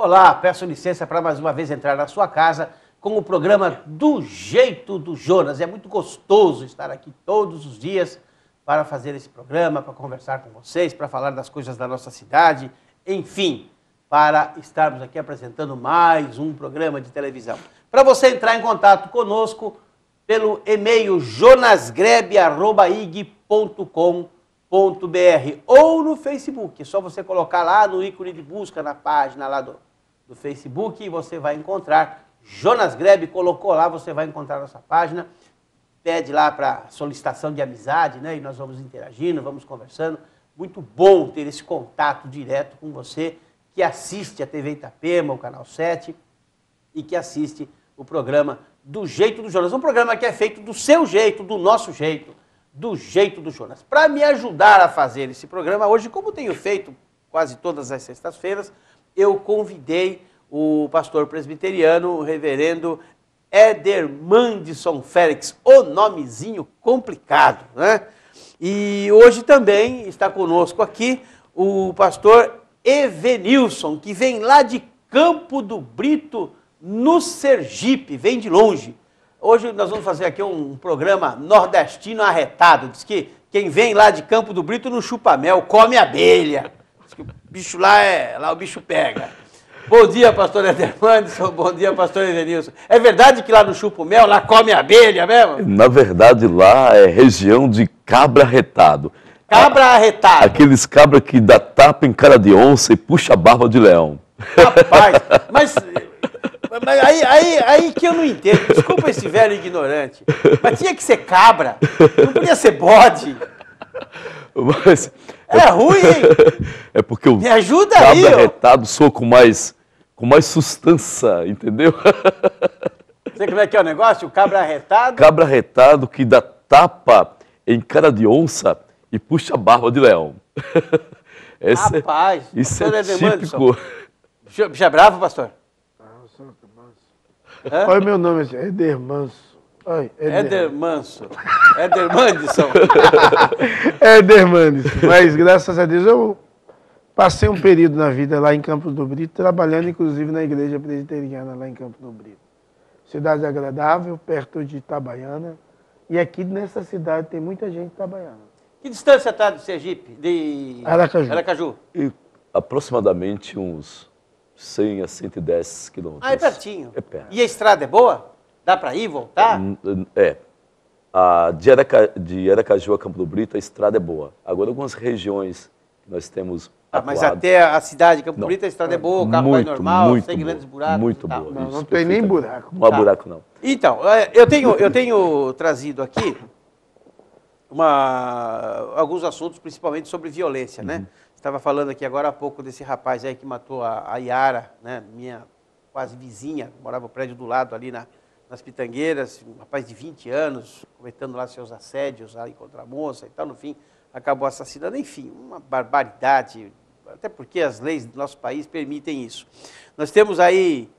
Olá, peço licença para mais uma vez entrar na sua casa com o programa Do Jeito do Jonas. É muito gostoso estar aqui todos os dias para fazer esse programa, para conversar com vocês, para falar das coisas da nossa cidade, enfim, para estarmos aqui apresentando mais um programa de televisão. Para você entrar em contato conosco pelo e-mail jonasgrebe@ig.com.br ou no Facebook. É só você colocar lá no ícone de busca na página lá do Facebook e você vai encontrar Jonas Grebe. Colocou lá, você vai encontrar a nossa página. Pede lá para solicitação de amizade, né? E nós vamos interagindo, vamos conversando. Muito bom ter esse contato direto com você que assiste a TV Itapema, o Canal 7, e que assiste o programa Do Jeito do Jonas. Um programa que é feito do seu jeito, do nosso jeito, do jeito do Jonas. Para me ajudar a fazer esse programa, hoje, como tenho feito quase todas as sextas-feiras, eu convidei o pastor presbiteriano, o reverendo Edermandson Félix, o nomezinho complicado, né? E hoje também está conosco aqui o pastor Evenilson, que vem lá de Campo do Brito, no Sergipe, vem de longe. Hoje nós vamos fazer aqui um programa nordestino arretado. Diz que quem vem lá de Campo do Brito não chupa mel, come abelha. Diz que o bicho lá o bicho pega. Bom dia, pastor Edermandson. Bom dia, pastor Edenilson. É verdade que lá no chupa mel, lá come abelha mesmo? Na verdade, lá é região de cabra arretado. Cabra arretado. Aqueles cabra que dá tapa em cara de onça e puxa a barba de leão. Rapaz, mas aí que eu não entendo. Desculpa esse velho ignorante. Mas tinha que ser cabra. Não podia ser bode. Mas é ruim, hein? É porque o me ajuda cabra aí, arretado soa com mais sustância, entendeu? Sei como é que é o negócio? O cabra arretado? Cabra arretado que dá tapa em cara de onça e puxa a barba de leão. Rapaz, isso é típico. Bicho é bravo, pastor? Olha o meu nome, Edermanso. Edermanso. Edermandson. Edermandson. Mas graças a Deus eu passei um período na vida lá em Campo do Brito, trabalhando inclusive na igreja presbiteriana lá em Campo do Brito. Cidade agradável, perto de Itabaiana. E aqui nessa cidade tem muita gente itabaiana. Que distância está do Sergipe? De Aracaju. E aproximadamente uns 100 a 110 quilômetros. Ah, é pertinho. É perto. E a estrada é boa? Dá para ir, voltar? De Aracaju a Campo do Brito, a estrada é boa. Agora, algumas regiões que nós temos mas até a cidade de Campo do Brito, a estrada é boa, o carro vai normal, sem grandes buracos. Muito boa. Não tem nem buraco. Não há buraco, não. Então, eu tenho trazido aqui alguns assuntos, principalmente sobre violência, né? Estava falando aqui agora há pouco desse rapaz aí que matou a Yara, né? Minha quase vizinha, morava no prédio do lado ali nas Pitangueiras, um rapaz de 20 anos, cometendo lá seus assédios lá contra a moça e tal, no fim, acabou assassinando. Enfim, uma barbaridade, até porque as leis do nosso país permitem isso. Nós temos aí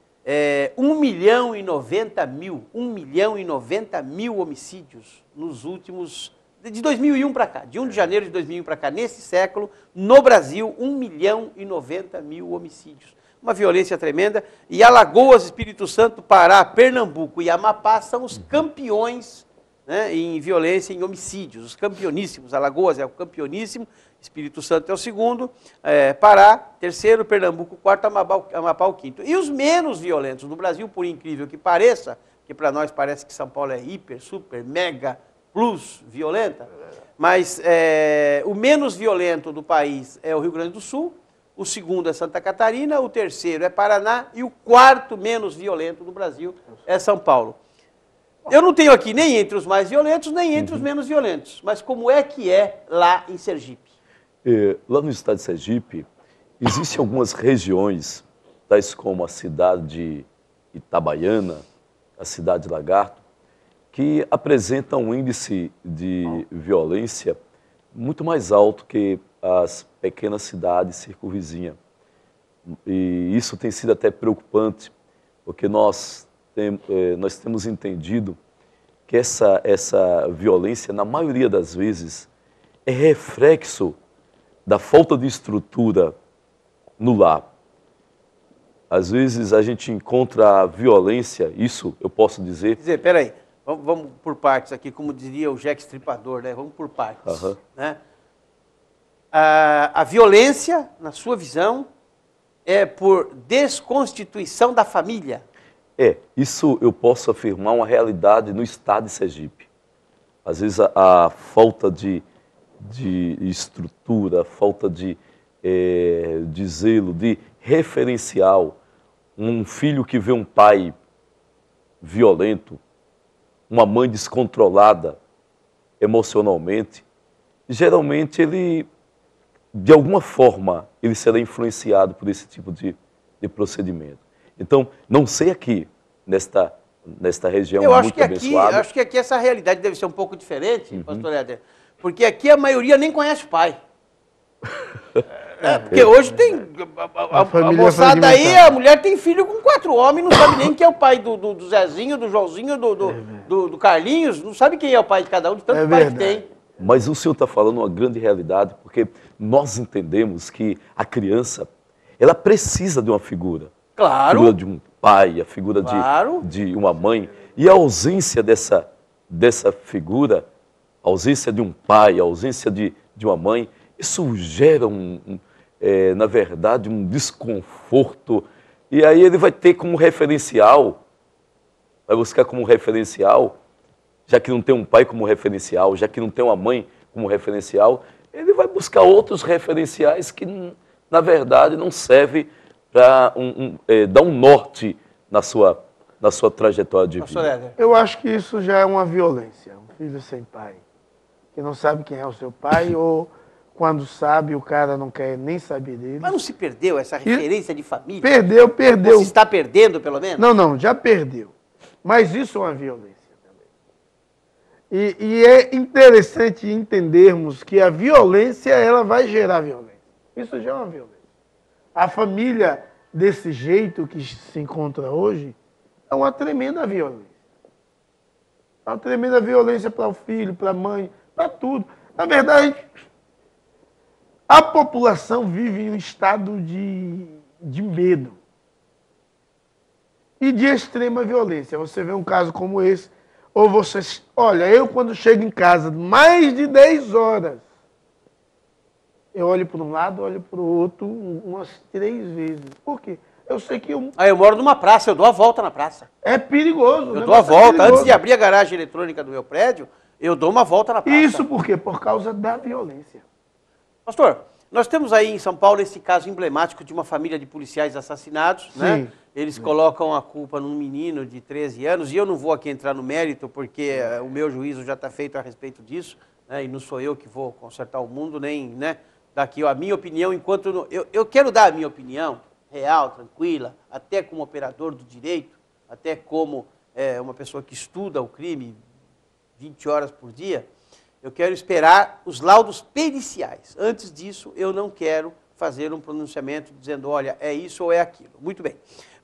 1.090.000 homicídios nos últimos... De 2001 para cá, de 1 de janeiro de 2001 para cá, nesse século, no Brasil, 1.090.000 homicídios. Uma violência tremenda. E Alagoas, Espírito Santo, Pará, Pernambuco e Amapá são os campeões, né, em violência, em homicídios. Os campeoníssimos. Alagoas é o campeoníssimo, Espírito Santo é o segundo, Pará, terceiro, Pernambuco, quarto, Amapá o quinto. E os menos violentos do Brasil, por incrível que pareça, que para nós parece que São Paulo é hiper, super, mega, plus violenta, mas o menos violento do país é o Rio Grande do Sul, o segundo é Santa Catarina, o terceiro é Paraná e o quarto menos violento do Brasil é São Paulo. Eu não tenho aqui nem entre os mais violentos, nem entre os menos violentos, mas como é que é lá em Sergipe? Lá no estado de Sergipe, existem algumas regiões, tais como a cidade de Itabaiana, a cidade de Lagarto, que apresenta um índice de violência muito mais alto que as pequenas cidades circunvizinhas. E isso tem sido até preocupante, porque nós temos entendido que essa violência, na maioria das vezes, é reflexo da falta de estrutura no lar. às vezes a gente encontra a violência, isso eu posso dizer. Quer dizer, peraí, vamos por partes aqui, como diria o Jack Stripador, né? Vamos por partes. Né? A violência, na sua visão, é por desconstituição da família. Isso eu posso afirmar uma realidade no estado de Sergipe. Às vezes a falta de estrutura, a falta de zelo, de referencial. Um filho que vê um pai violento, uma mãe descontrolada emocionalmente, geralmente ele, de alguma forma, ele será influenciado por esse tipo de procedimento. Então, não sei aqui, nesta região muito abençoada. Eu acho que aqui essa realidade deve ser um pouco diferente, pastor Éder, porque aqui a maioria nem conhece o pai. Porque hoje tem a moçada aí, a mulher tem filho com 4 homens, não sabe nem quem é o pai do Zezinho, do Joãozinho, do Carlinhos, não sabe quem é o pai de cada um, de tanto pai que tem. Mas o senhor está falando uma grande realidade, porque nós entendemos que a criança, ela precisa de uma figura. Claro. A figura de um pai, a figura de uma mãe. E a ausência dessa figura, a ausência de um pai, a ausência de uma mãe, isso gera, na verdade, um desconforto. E aí ele vai ter como referencial, vai buscar como referencial, já que não tem um pai como referencial, já que não tem uma mãe como referencial, ele vai buscar outros referenciais que, na verdade, não servem para dar um norte na sua trajetória de vida. Eu acho que isso já é uma violência, um filho sem pai, que não sabe quem é o seu pai, ou quando sabe, o cara não quer nem saber dele. Mas não se perdeu essa referência de família? Perdeu. Ou se está perdendo, pelo menos? Não, já perdeu. Mas isso é uma violência também. E é interessante entendermos que a violência, ela vai gerar violência. Isso já é uma violência. A família, desse jeito que se encontra hoje, é uma tremenda violência. É uma tremenda violência para o filho, para a mãe, para tudo. Na verdade, a população vive em um estado de medo e de extrema violência. Você vê um caso como esse, ou você... Olha, eu quando chego em casa, mais de 10 horas, eu olho para um lado, olho para o outro umas 3 vezes. Por quê? Eu sei que eu moro numa praça, eu dou a volta na praça. É perigoso. Eu dou a volta. Antes de abrir a garagem eletrônica do meu prédio, eu dou uma volta na praça. Isso por quê? Por causa da violência. Pastor, nós temos aí em São Paulo esse caso emblemático de uma família de policiais assassinados, né? Eles colocam a culpa num menino de 13 anos, e eu não vou aqui entrar no mérito, porque o meu juízo já está feito a respeito disso, né? E não sou eu que vou consertar o mundo, nem, né? Daqui a minha opinião, enquanto... Eu quero dar a minha opinião real, tranquila, até como operador do direito, até como uma pessoa que estuda o crime 20 horas por dia. Eu quero esperar os laudos periciais. Antes disso, eu não quero fazer um pronunciamento dizendo, olha, é isso ou é aquilo. Muito bem.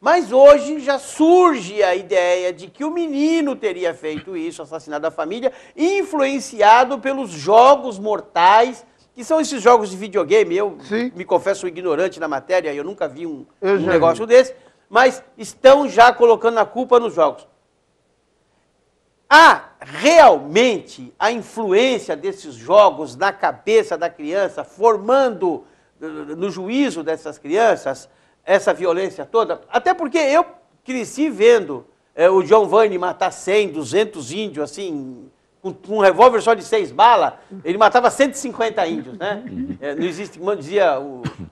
Mas hoje já surge a ideia de que o menino teria feito isso, assassinado a família, influenciado pelos jogos mortais, que são esses jogos de videogame. Eu me confesso ignorante na matéria, eu nunca vi um negócio desse, mas estão já colocando a culpa nos jogos. Há realmente a influência desses jogos na cabeça da criança, formando no juízo dessas crianças essa violência toda? Até porque eu cresci vendo o Giovanni matar 100, 200 índios, assim, com um revólver só de 6 balas, ele matava 150 índios, né? Não existe, como dizia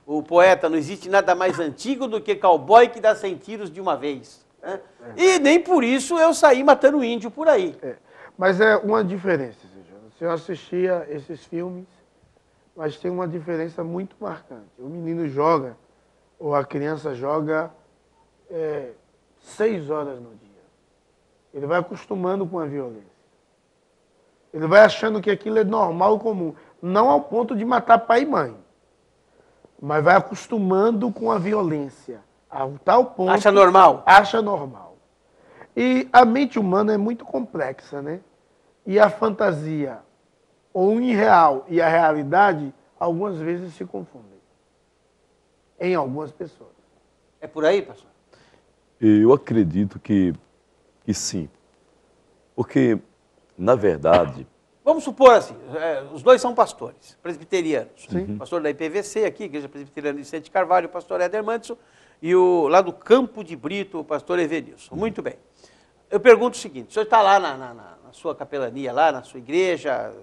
o poeta, não existe nada mais antigo do que cowboy que dá 100 tiros de uma vez. Né? E nem por isso eu saí matando índio por aí. Mas é uma diferença, Sérgio. O senhor assistia esses filmes, mas tem uma diferença muito marcante. O menino joga, ou a criança joga 6 horas no dia. Ele vai acostumando com a violência. Ele vai achando que aquilo é normal e comum. Não ao ponto de matar pai e mãe, mas vai acostumando com a violência. A tal ponto... Acha normal? Acha normal. E a mente humana é muito complexa, né? E a fantasia, ou o irreal e a realidade, algumas vezes se confundem. Em algumas pessoas. É por aí, pastor? Eu acredito que sim. Porque, na verdade, Vamos supor assim, os dois são pastores, presbiterianos. Sim. O pastor da IPVC aqui, Igreja Presbiteriana de Vicente Carvalho, o pastor Éder Manso, e lá do Campo de Brito, o pastor Evenilson. Muito bem. Eu pergunto o seguinte, o senhor está lá na sua capelania, lá na sua igreja,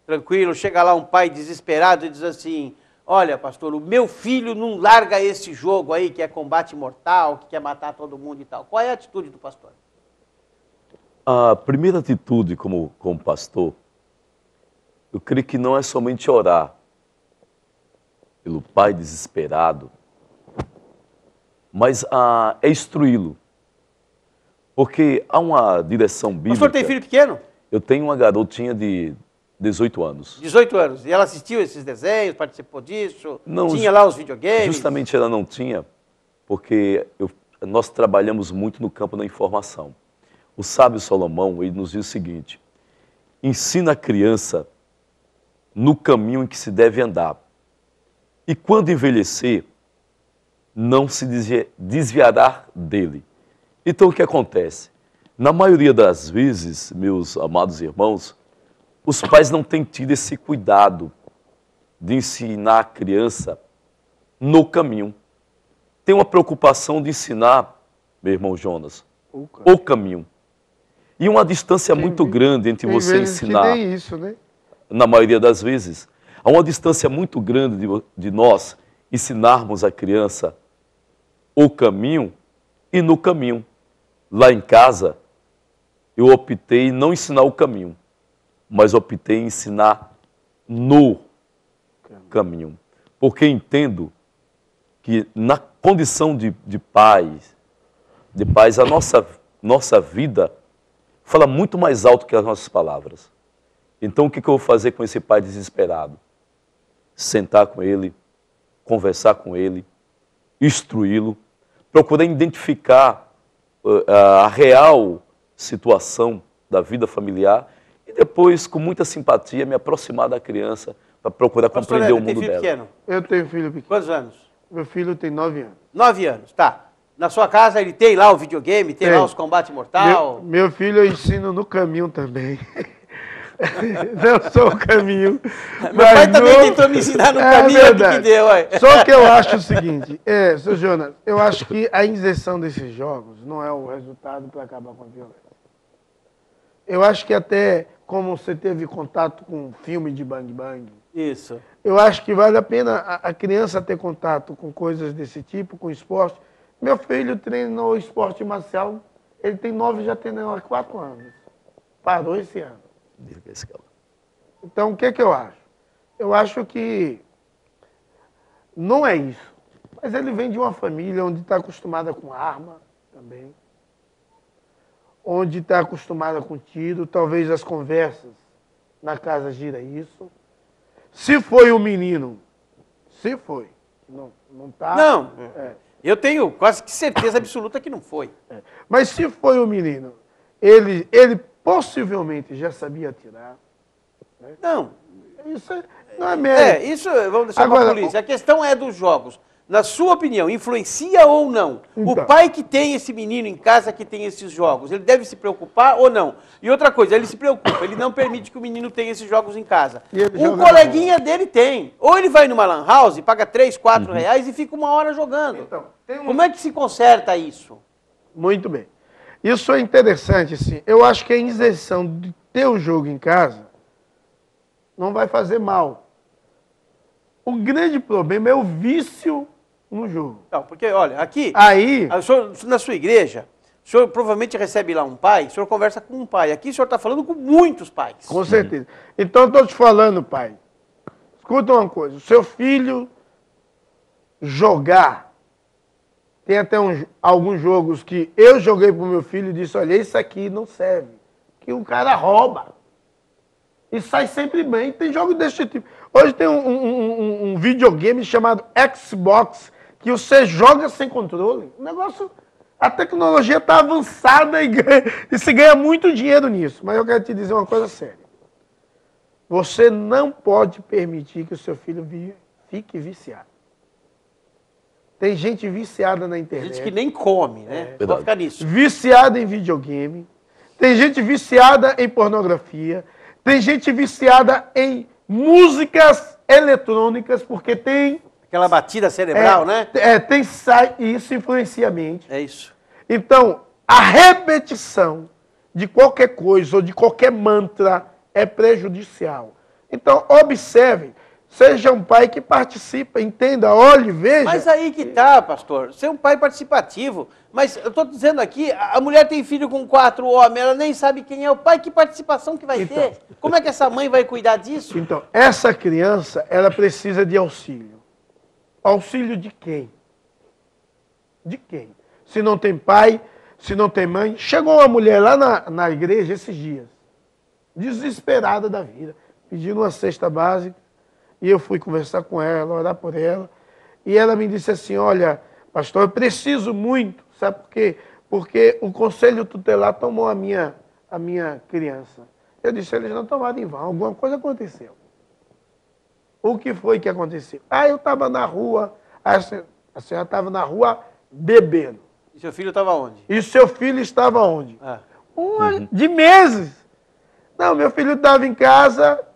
tranquilo, chega lá um pai desesperado e diz assim, olha, pastor, o meu filho não larga esse jogo aí, que é combate mortal, que quer matar todo mundo e tal. Qual é a atitude do pastor? a primeira atitude como pastor, eu creio que não é somente orar pelo pai desesperado, mas é instruí-lo. Porque há uma direção bíblica. O senhor tem filho pequeno? Eu tenho uma garotinha de 18 anos. 18 anos. E ela assistiu esses desenhos, participou disso? Não, tinha lá os videogames? Justamente ela não tinha, porque nós trabalhamos muito no campo da informação. O sábio Salomão, ele nos diz o seguinte, ensina a criança no caminho em que se deve andar. E quando envelhecer, não se desviará dele. Então o que acontece? Na maioria das vezes, meus amados irmãos, os pais não têm tido esse cuidado de ensinar a criança no caminho. Tem uma preocupação de ensinar, meu irmão Jonas, o caminho. E uma distância muito grande entre você ensinar. Que nem isso, né? Na maioria das vezes, há uma distância muito grande de nós ensinarmos a criança o caminho e no caminho. Lá em casa, eu optei em não ensinar o caminho, mas optei em ensinar no caminho. Porque entendo que na condição de pais, a nossa vida fala muito mais alto que as nossas palavras. Então, o que eu vou fazer com esse pai desesperado? Sentar com ele, conversar com ele, instruí-lo, procurar identificar a real situação da vida familiar e depois, com muita simpatia, me aproximar da criança para procurar compreender o mundo dela. Pequeno? Eu tenho filho pequeno. Quantos anos? Meu filho tem 9 anos. 9 anos, tá. Na sua casa ele tem lá o videogame, tem lá os combates mortal? Meu filho eu ensino no caminho também. Não sou o caminho. Meu pai também tentou me ensinar no caminho, que deu. Ué. Só que eu acho o seguinte, seu Jonas, eu acho que a inserção desses jogos não é o resultado para acabar com a violência. Eu acho que até como você teve contato com filme de bang bang. Isso. Eu acho que vale a pena a criança ter contato com coisas desse tipo, com esporte. Meu filho treinou esporte marcial, ele tem 9, já treinou há 4 anos. Parou esse ano. Então, o que eu acho? Eu acho que não é isso. Mas ele vem de uma família onde está acostumada com arma também. Onde está acostumada com tiro. Talvez as conversas na casa gira isso. Se foi o menino, se foi. Não está. Não. Eu tenho quase que certeza absoluta que não foi. Mas se foi o menino, ele possivelmente já sabia atirar. Né? Não. Isso não é mérito. Isso vamos deixar para a polícia. A questão é dos jogos. Na sua opinião, influencia ou não? Então, o pai que tem esse menino em casa, que tem esses jogos, ele deve se preocupar ou não? E outra coisa, ele se preocupa, ele não permite que o menino tenha esses jogos em casa. O coleguinha dele tem. Ou ele vai numa lan house, paga 3, 4 reais e fica 1 hora jogando. Então, como é que se conserta isso? Muito bem. Isso é interessante, sim. Eu acho que a inserção de ter o jogo em casa não vai fazer mal. O grande problema é o vício no jogo. Não, porque, olha, aqui, na sua igreja, o senhor provavelmente recebe lá um pai, o senhor conversa com um pai. Aqui o senhor está falando com muitos pais. Com certeza. Então, eu estou te falando, pai. Escuta uma coisa. O seu filho jogar. Tem até alguns jogos que eu joguei para o meu filho e disse, olha, isso aqui não serve. Que o cara rouba. E sai sempre bem. Tem jogos desse tipo. Hoje tem um videogame chamado Xbox, que você joga sem controle. O negócio, a tecnologia está avançada e se ganha muito dinheiro nisso. Mas eu quero te dizer uma coisa séria. Você não pode permitir que o seu filho fique viciado. Tem gente viciada na internet. Gente que nem come, né? Vou ficar nisso. Viciada em videogame. Tem gente viciada em pornografia. Tem gente viciada em músicas eletrônicas, porque tem... Aquela batida cerebral, né? Tem e isso influencia a mente. É isso. Então, a repetição de qualquer coisa ou de qualquer mantra é prejudicial. Então, observe, seja um pai que participa, entenda, olhe, veja. Mas aí que tá, pastor. Ser um pai participativo. Mas eu estou dizendo aqui, a mulher tem filho com 4 homens, ela nem sabe quem é o pai, que participação que vai ter? Como é que essa mãe vai cuidar disso? Então, essa criança, ela precisa de auxílio. Auxílio de quem? De quem? Se não tem pai, se não tem mãe. Chegou uma mulher lá na igreja esses dias, desesperada da vida, pedindo uma cesta básica, e eu fui conversar com ela, orar por ela, e ela me disse assim, olha, pastor, eu preciso muito, sabe por quê? Porque o conselho tutelar tomou a minha criança. Eu disse, eles não tomaram em vão, alguma coisa aconteceu. O que foi que aconteceu? Eu estava na rua, a senhora estava na rua bebendo. E seu filho estava onde? E seu filho estava onde? De meses. Não, meu filho estava em casa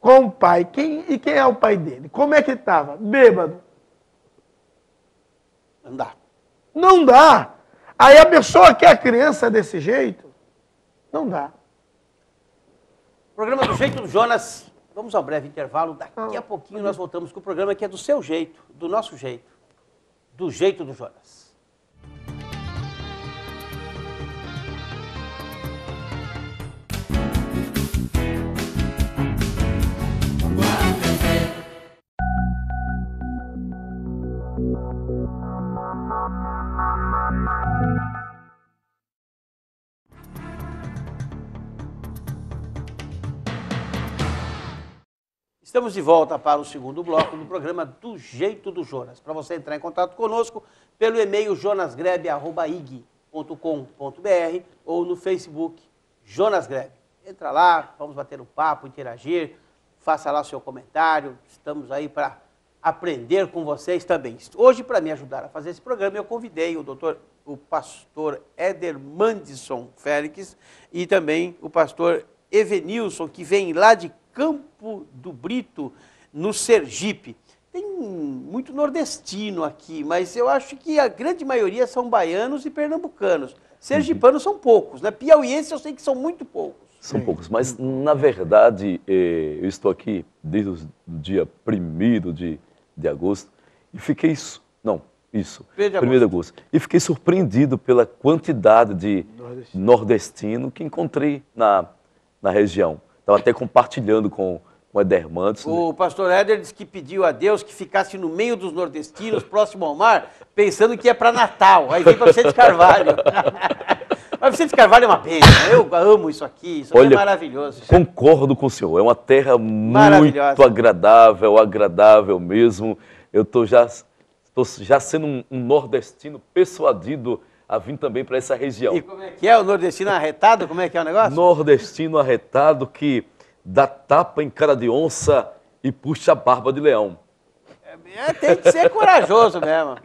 com o pai. Quem é o pai dele? Como é que ele estava? Bêbado. Não dá. Não dá. Aí a pessoa quer a criança desse jeito? Não dá. Programa do Jeito do Jonas. Vamos ao breve intervalo. Daqui a pouquinho nós voltamos com o programa que é do seu jeito, do nosso jeito. Do Jeito do Jonas. Estamos de volta para o segundo bloco do programa do Jeito do Jonas. Para você entrar em contato conosco pelo e-mail jonasgrebe@ig.com.br ou no Facebook Jonas Grebe. Entra lá, vamos bater um papo, interagir, faça lá o seu comentário. Estamos aí para aprender com vocês também. Hoje, para me ajudar a fazer esse programa, eu convidei o pastor Éder Mandisson Félix e também o pastor Evenilson, que vem lá de Campo do Brito, no Sergipe. Tem muito nordestino aqui, mas eu acho que a grande maioria são baianos e pernambucanos. Sergipanos são poucos, né? Piauienses eu sei que são muito poucos. São poucos, mas na verdade eu estou aqui desde o dia 1º de agosto e fiquei... Não, isso, 1º de agosto. E fiquei surpreendido pela quantidade de nordestino que encontrei na região. Estava até compartilhando com o Éder Mandisson. O pastor Éder disse que pediu a Deus que ficasse no meio dos nordestinos, próximo ao mar, pensando que é para Natal. Aí veio para Vicente Carvalho. Mas Vicente Carvalho é uma bênção. Eu amo isso aqui. Isso aqui é maravilhoso. Concordo com o senhor. É uma terra muito agradável mesmo. Eu estou já sendo um nordestino persuadido a vir também para essa região. E como é que é o nordestino arretado? Como é que é o negócio? Nordestino arretado que dá tapa em cara de onça e puxa a barba de leão. Tem que ser corajoso mesmo.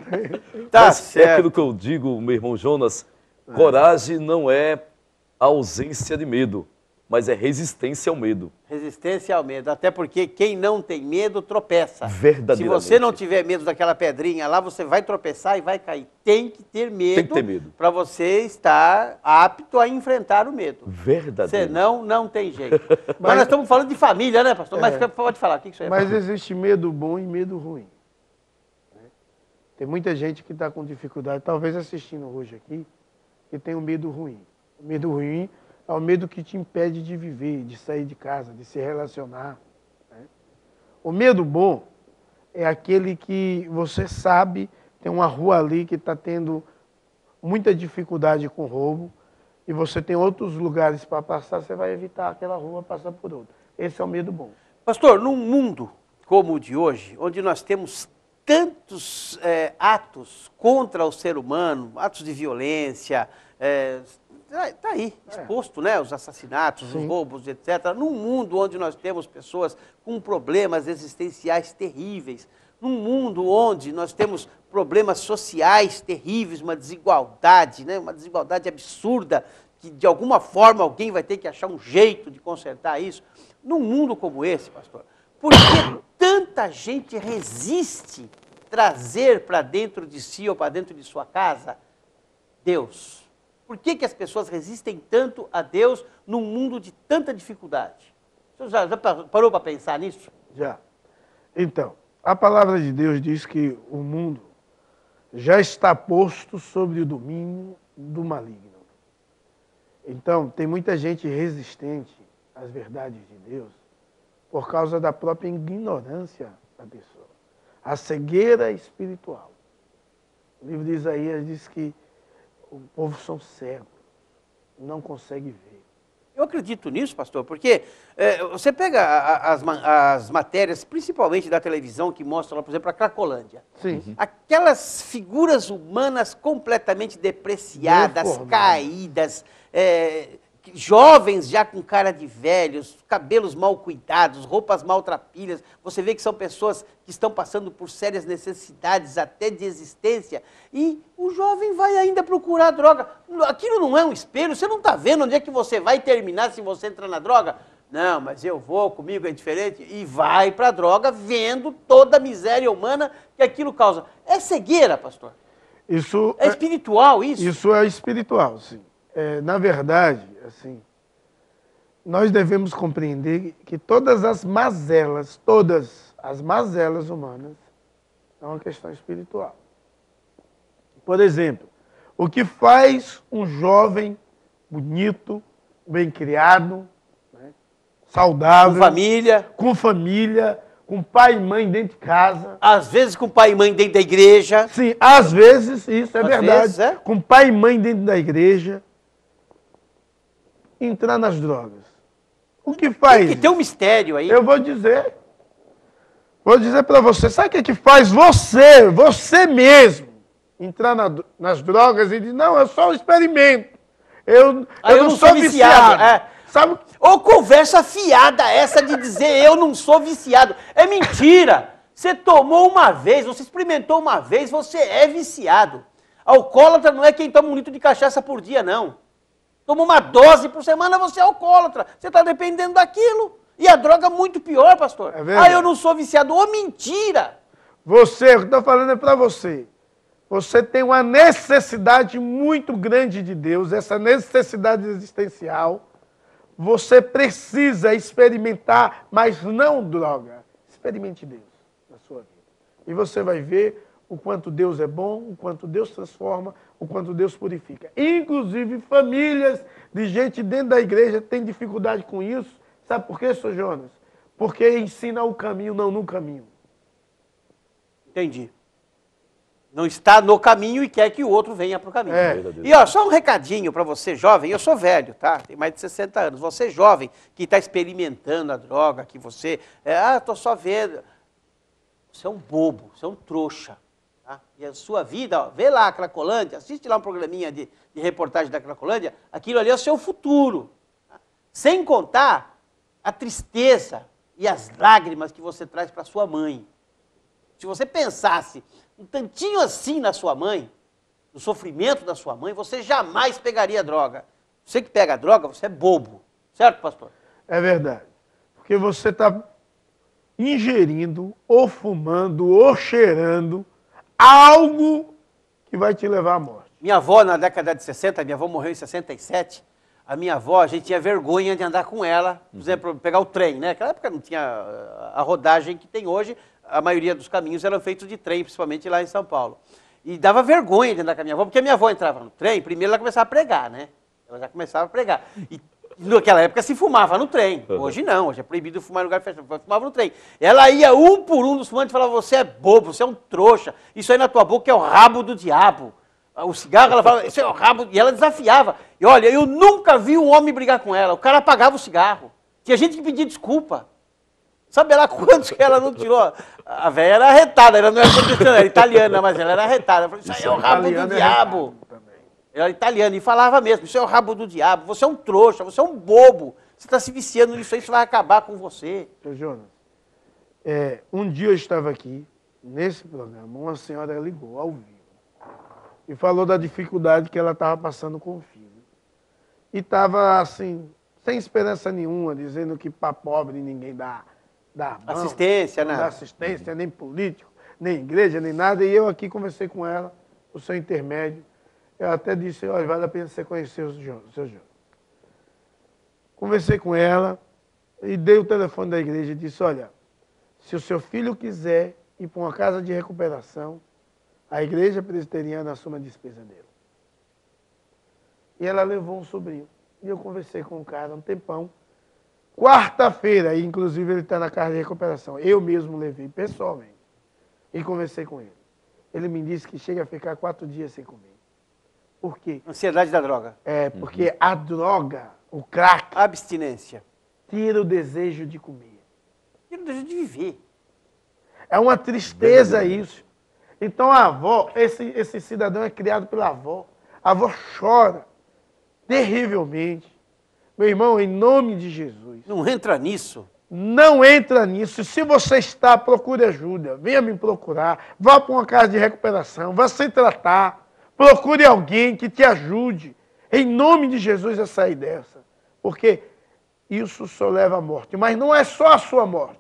Tá Mas certo. é aquilo que eu digo, meu irmão Jonas, coragem não é ausência de medo, mas é resistência ao medo. Resistência ao medo, até porque quem não tem medo tropeça. Verdadeiramente. Se você não tiver medo daquela pedrinha lá, você vai tropeçar e vai cair. Tem que ter medo. Tem que ter medo. Para você estar apto a enfrentar o medo. Verdadeiro. Senão, não tem jeito. Mas nós estamos falando de família, né, pastor? Mas pode falar, o que isso aí é? Mas existe medo bom e medo ruim. Tem muita gente que está com dificuldade, talvez assistindo hoje aqui, que tem um medo ruim. O medo ruim é o medo que te impede de viver, de sair de casa, de se relacionar. Né? O medo bom é aquele que você sabe, tem uma rua ali que está tendo muita dificuldade com roubo, e você tem outros lugares para passar, você vai evitar aquela rua, passar por outra. Esse é o medo bom. Pastor, num mundo como o de hoje, onde nós temos tantos atos contra o ser humano, atos de violência, está aí, exposto, né? Os assassinatos, Sim. os roubos, etc. Num mundo onde nós temos pessoas com problemas existenciais terríveis, num mundo onde nós temos problemas sociais terríveis, uma desigualdade, né? Uma desigualdade absurda, que de alguma forma alguém vai ter que achar um jeito de consertar isso. Num mundo como esse, pastor, por que tanta gente resiste trazer para dentro de si ou para dentro de sua casa Deus? Por que as pessoas resistem tanto a Deus num mundo de tanta dificuldade? Você já parou para pensar nisso? Já. Então, a palavra de Deus diz que o mundo já está posto sobre o domínio do maligno. Então, tem muita gente resistente às verdades de Deus por causa da própria ignorância da pessoa. A cegueira espiritual. O livro de Isaías diz que o povo são cegos, não consegue ver. Eu acredito nisso, pastor, porque você pega as matérias, principalmente da televisão, que mostram, lá, por exemplo, a Cracolândia. Sim. Aquelas figuras humanas completamente depreciadas, caídas, jovens já com cara de velhos, cabelos mal cuidados, roupas maltrapilhas. Você vê que são pessoas que estão passando por sérias necessidades até de existência. E o jovem vai ainda procurar droga. Aquilo não é um espelho, você não está vendo onde é que você vai terminar se você entrar na droga? Não, mas eu vou, comigo é diferente. E vai para a droga vendo toda a miséria humana que aquilo causa. É cegueira, pastor? Isso é espiritual isso? Isso é espiritual, sim. Na verdade, assim, nós devemos compreender que todas as mazelas humanas é uma questão espiritual. Por exemplo, o que faz um jovem bonito, bem criado, né, saudável, com família, com pai e mãe dentro de casa. Às vezes com pai e mãe dentro da igreja. Sim, às vezes, isso é verdade. Vezes, é? Com pai e mãe dentro da igreja. Entrar nas drogas. O que faz? Tem que ter um mistério aí. Eu vou dizer para você, sabe o que faz você mesmo, entrar nas drogas e dizer, não, é só um experimento. Eu não sou viciado. Sabe? Ou conversa fiada essa de dizer eu não sou viciado. É mentira. Você tomou uma vez, você experimentou uma vez, você é viciado. Alcoólatra não é quem toma 1 litro de cachaça por dia, não. Toma uma dose por semana, você é alcoólatra. Você está dependendo daquilo. E a droga é muito pior, pastor. É eu não sou viciado. Ô, mentira! O que eu estou falando é para você. Você tem uma necessidade muito grande de Deus, essa necessidade existencial. Você precisa experimentar, mas não droga. Experimente Deus na sua vida. E você vai ver o quanto Deus é bom, o quanto Deus transforma, o quanto Deus purifica. Inclusive, famílias de gente dentro da igreja têm dificuldade com isso. Sabe por quê, Sr. Jonas? Porque ensina o caminho, não no caminho. Entendi. Não está no caminho e quer que o outro venha para o caminho. E só um recadinho para você, jovem. Eu sou velho, tá? Tenho mais de 60 anos. Você, jovem, que está experimentando a droga, que você... estou só vendo. Você é um bobo, você é um trouxa. E a sua vida, vê lá a Cracolândia, assiste lá um programinha de reportagem da Cracolândia, aquilo ali é o seu futuro. Sem contar a tristeza e as lágrimas que você traz para sua mãe. Se você pensasse um tantinho assim na sua mãe, no sofrimento da sua mãe, você jamais pegaria droga. Você que pega droga, você é bobo. Certo, pastor? É verdade. Porque você está ingerindo, ou fumando, ou cheirando algo que vai te levar à morte. Minha avó, na década de 60, minha avó morreu em 67, a minha avó, a gente tinha vergonha de andar com ela, por exemplo, pegar o trem, né? Naquela época não tinha a rodagem que tem hoje, a maioria dos caminhos eram feitos de trem, principalmente lá em São Paulo. E dava vergonha de andar com a minha avó, porque a minha avó entrava no trem, primeiro ela começava a pregar, né? Ela já começava a pregar. E naquela época se fumava no trem. Hoje não, hoje é proibido fumar em lugar fechado. Fumava no trem. Ela ia um por um dos fumantes e falava, você é bobo, você é um trouxa. Isso aí na tua boca é o rabo do diabo. O cigarro, ela falava, isso é o rabo. E ela desafiava. E olha, eu nunca vi um homem brigar com ela. O cara apagava o cigarro. Tinha gente que pedia desculpa. Sabe lá quantos que ela não tirou? A velha era arretada, ela não era protestante, era italiana, mas ela era arretada. Ela falou, isso aí é o rabo do diabo. Ela era italiana e falava mesmo, isso é o rabo do diabo, você é um trouxa, você é um bobo, você está se viciando nisso aí, isso vai acabar com você. Seu Jonas, um dia eu estava aqui nesse programa, uma senhora ligou ao vivo e falou da dificuldade que ela estava passando com o filho. E estava assim, sem esperança nenhuma, dizendo que para pobre ninguém dá mão, Assistência, não nada. dá assistência, nem político, nem igreja, nem nada. E eu aqui conversei com ela, o seu intermédio. Eu até disse, olha, vale a pena você conhecer o seu João. Conversei com ela e dei o telefone da igreja e disse, olha, se o seu filho quiser ir para uma casa de recuperação, a igreja presbiteriana assume a despesa dele. E ela levou um sobrinho. E eu conversei com o cara um tempão. Quarta-feira, inclusive ele está na casa de recuperação. Eu mesmo levei pessoalmente. E conversei com ele. Ele me disse que chega a ficar 4 dias sem comer. Por quê? Ansiedade da droga. É, porque a droga, o crack, Abstinência. tira o desejo de comer. Tira o desejo de viver. É uma tristeza isso. Então a avó, esse cidadão é criado pela avó. A avó chora terrivelmente. Meu irmão, em nome de Jesus, Não entra nisso. não entra nisso. Se você está, procure ajuda. Venha me procurar. Vá para uma casa de recuperação. Vá se tratar. Procure alguém que te ajude. Em nome de Jesus, a sair dessa. Porque isso só leva à morte. Mas não é só a sua morte.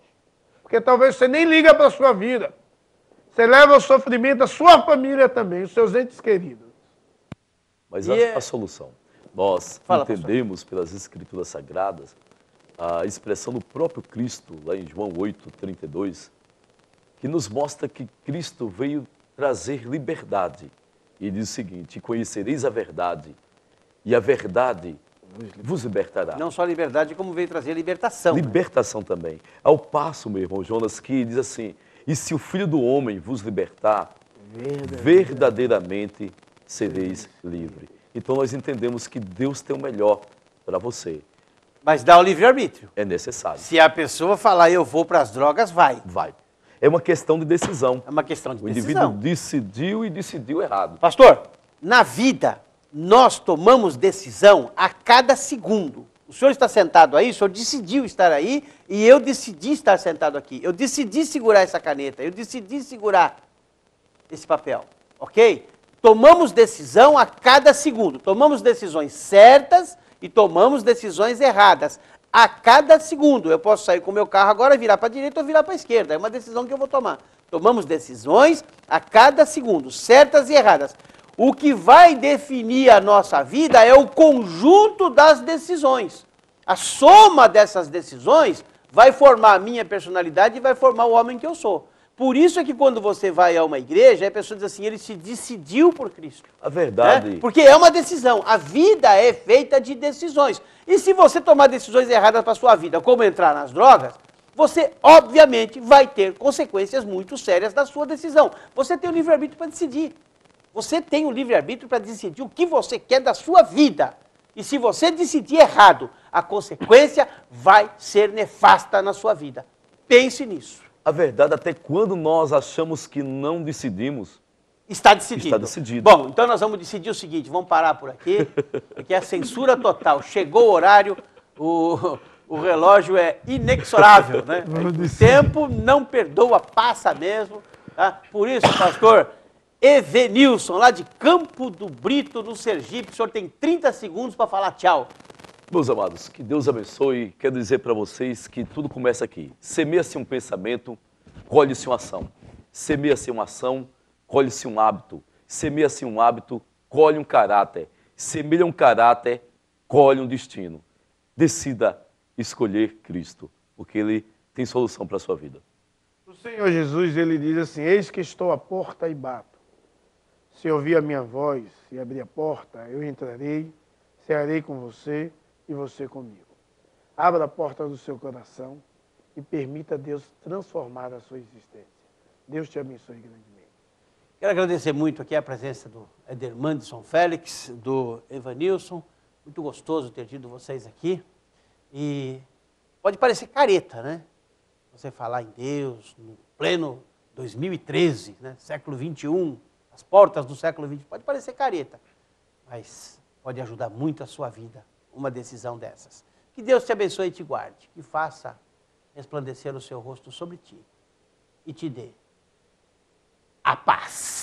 Porque talvez você nem liga para a sua vida. Você leva ao sofrimento da sua família também, os seus entes queridos. Mas E a solução. Nós Fala, entendemos pelas Escrituras Sagradas a expressão do próprio Cristo, lá em João 8:32, que nos mostra que Cristo veio trazer liberdade. E diz o seguinte: conhecereis a verdade, e a verdade vos libertará. Não só liberdade, como veio trazer libertação. né? Libertação também. Ao passo, meu irmão Jonas, que diz assim: e se o Filho do Homem vos libertar, verdadeiramente sereis livre. Então nós entendemos que Deus tem o melhor para você. Mas dá o livre-arbítrio. É necessário. Se a pessoa falar, eu vou para as drogas, vai. Vai. É uma questão de decisão. É uma questão de O decisão. indivíduo decidiu e decidiu errado. Pastor, na vida, nós tomamos decisão a cada segundo. O senhor está sentado aí, o senhor decidiu estar aí e eu decidi estar sentado aqui. Eu decidi segurar essa caneta, eu decidi segurar esse papel, ok? Tomamos decisão a cada segundo. Tomamos decisões certas e tomamos decisões erradas. A cada segundo. Eu posso sair com o meu carro agora, virar para a direita ou virar para a esquerda. É uma decisão que eu vou tomar. Tomamos decisões a cada segundo, certas e erradas. O que vai definir a nossa vida é o conjunto das decisões. A soma dessas decisões vai formar a minha personalidade e vai formar o homem que eu sou. Por isso é que quando você vai a uma igreja, a pessoa diz assim, ele se decidiu por Cristo. A verdade. Né? Porque é uma decisão. A vida é feita de decisões. E se você tomar decisões erradas para a sua vida, como entrar nas drogas, você, obviamente, vai ter consequências muito sérias da sua decisão. Você tem o livre-arbítrio para decidir. Você tem o livre-arbítrio para decidir o que você quer da sua vida. E se você decidir errado, a consequência vai ser nefasta na sua vida. Pense nisso. A verdade, até quando nós achamos que não decidimos, Está decidido. Está decidido. Bom, então nós vamos decidir o seguinte, vamos parar por aqui, porque é censura total. Chegou o horário, o relógio é inexorável, né? O tempo não perdoa, passa mesmo. Tá? Por isso, pastor Evenilson, lá de Campo do Brito, no Sergipe, o senhor tem 30 segundos para falar tchau. meus amados, que Deus abençoe. Quero dizer para vocês que tudo começa aqui. Semeia-se um pensamento, colhe-se uma ação. Semeia-se uma ação, colhe-se um hábito. Semeia-se um hábito, colhe um caráter. Semeia um caráter, colhe um destino. Decida escolher Cristo, porque Ele tem solução para a sua vida. O Senhor Jesus, ele diz assim, eis que estou à porta e bato. Se ouvir a minha voz e abrir a porta, eu entrarei, cearei com você e você comigo. Abra a porta do seu coração e permita Deus transformar a sua existência. Deus te abençoe grandemente. Quero agradecer muito aqui a presença do Edermandson Félix, do Evanilson. Muito gostoso ter tido vocês aqui. E pode parecer careta, né? Você falar em Deus no pleno 2013, né? Século 21, as portas do século 20. Pode parecer careta, mas pode ajudar muito a sua vida, uma decisão dessas. Que Deus te abençoe e te guarde, que faça resplandecer o seu rosto sobre ti e te dê a paz.